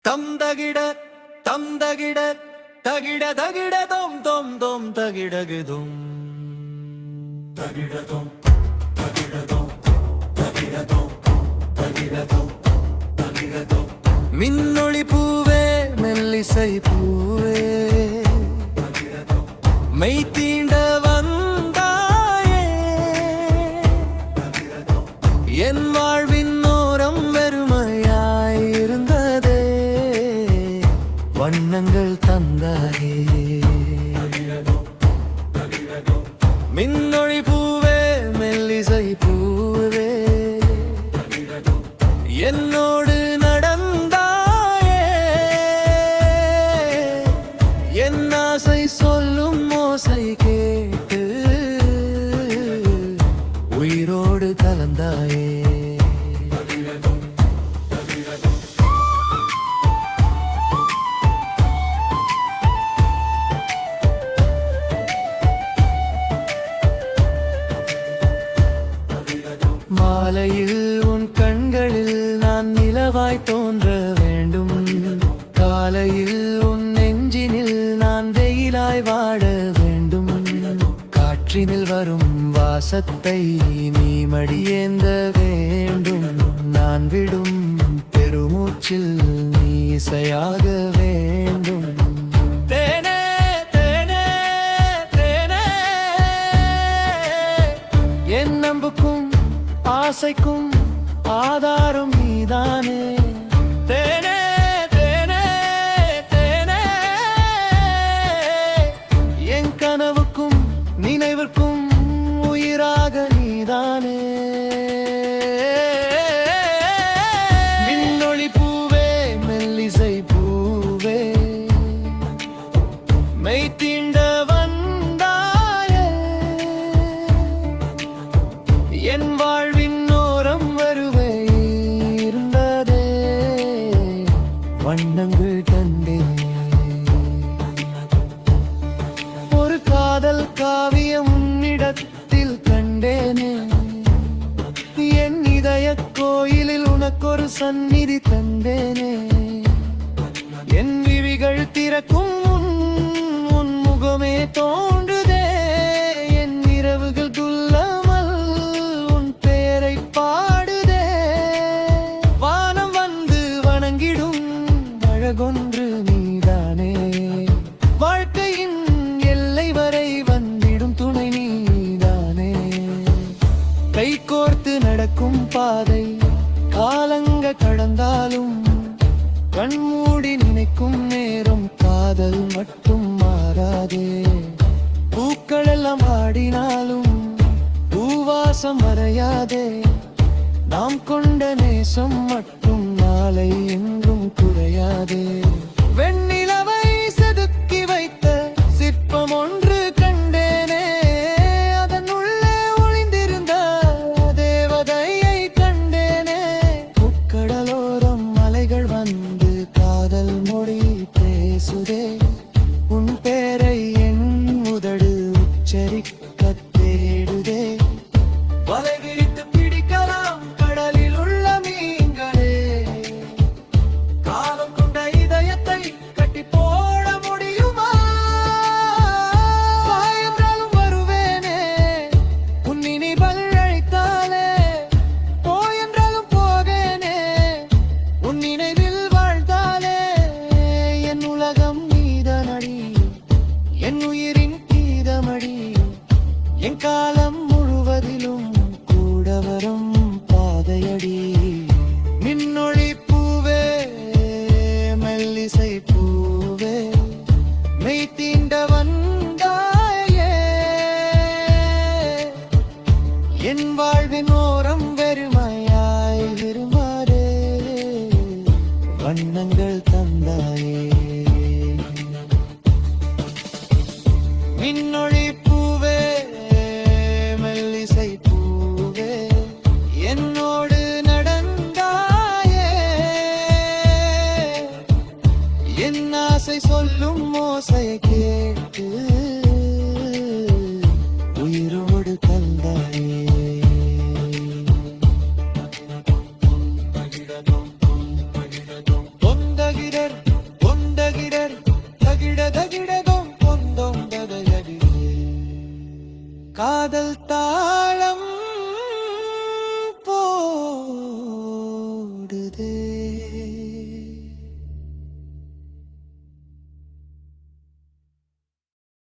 தம் தகிட தம் தகிட தகிட தகிட தொம் தொம் தொம் தகிடகுதும் தகிடதும் தகிடதும் தகிடதும் தகிடதும் தகிடதும் மின்னொளி பூவே மெல்லிசை பூவே மெய் தீண்ட வந்தாயே என் வாழ்வின் ஓரம் வெறுமையாயிருந்ததே வண்ணங்கள் தந்தாயே மின்னொளி பூவே மெல்லிசை பூவே என்னோடு நடந்தாயே என் ஆசை சொல்லும் ஓசை கேட்டு உயிரோடு கலந்தாயே மாலையில் உன் கண்களில் நான் நிலவாய் தோன்ற வேண்டும் காலையில் உன் நெஞ்சினில் நான் வெயிலாய் வாழ வேண்டும் காற்றினில் வரும் வாசத்தை நீ மடியேந்த வேண்டும் நான் விடும் பெருமூச்சில் நீ இசையாக வேண்டும் தேனே தேனே தேனே என் நம்புக்கும் ஆசைக்கும் ஆதாரம் நீதானே தேனே தேனே தேனே என் கனவுக்கும் நினைவிற்கும் உயிராக நீதானே மின்னொளி பூவே மெல்லிசை பூவே மெய் தீண்ட வந்தாயே என் வாழ்வின் வண்ணங்கள் கண்டே ஒரு காதல் காவியம் உன்னிடத்தில் கண்டேனே என் இதய கோயிலில் உனக்கொரு சந்நிதி தந்தேனே என் விழிகள் திறக்கும் உன் முகமே தோன்றுதே என் இரவுகள் துல்லாமல் உன் பெயரை பாடுதே வானம் வந்து வணங்கிடும் அழகொன்று நீதானே வாழ்க்கையின் எல்லை வரை வந்திடும் துணை நீதானே கை கோர்த்து நடக்கும் பாதை காலங்க கடந்தாலும் கண்மூடி நினைக்கும் நேரம் காதல் மட்டும் மாறாதே பூக்கள் எல்லாம் ஆடினாலும் பூவாசம் மறையாதே நாம் கொண்ட நேசம் மட்டும் நாளை என்றும் குறையாதே வெண்ணிலவை செதுக்கி வைத்த சிற்பம் ஒன்று கண்டேனே அதன் உள்ளே ஒளிந்திருந்த தேவதையை கண்டேனே முக்கடலோரம் மலைகள் வந்து காதல் மொழி பேசுதே உன் பேரை என் உதடு உச்சரிக்க தேடுதே வலை விரித்து பிடிக்கலாம் கடலில் உள்ள மீன்களே காலம் கொண்ட இதயத்தை கட்டி போட முடியுமா என்றாலும் வருவேனே உன் நினைவல் அழைத்தாலே போ என்றாலும் போகேனே உன் நினைவில் வாழ்ந்தாலே என் உலகம் நீதனடி என் உயிரின் கீதமடி என் காலம் முழுவதிலும் கூட வரும் பாதையடி மின்னொளி பூவே மெல்லிசை பூவே மெய் தீண்ட வந்தாயே என் வாழ்வின் ஓரம் வெறுமையாய் விரும்பாரே வண்ணங்கள் தந்தாயே மின்னொளி பூவே மெல்லிசை பூவே என்னோடு நடந்தாயே என் ஆசை சொல்லும் ஓசையை கேட்டு உயிரோடு கலந்தாயே பொந்தகிட காதல் தாளம் போடுதே.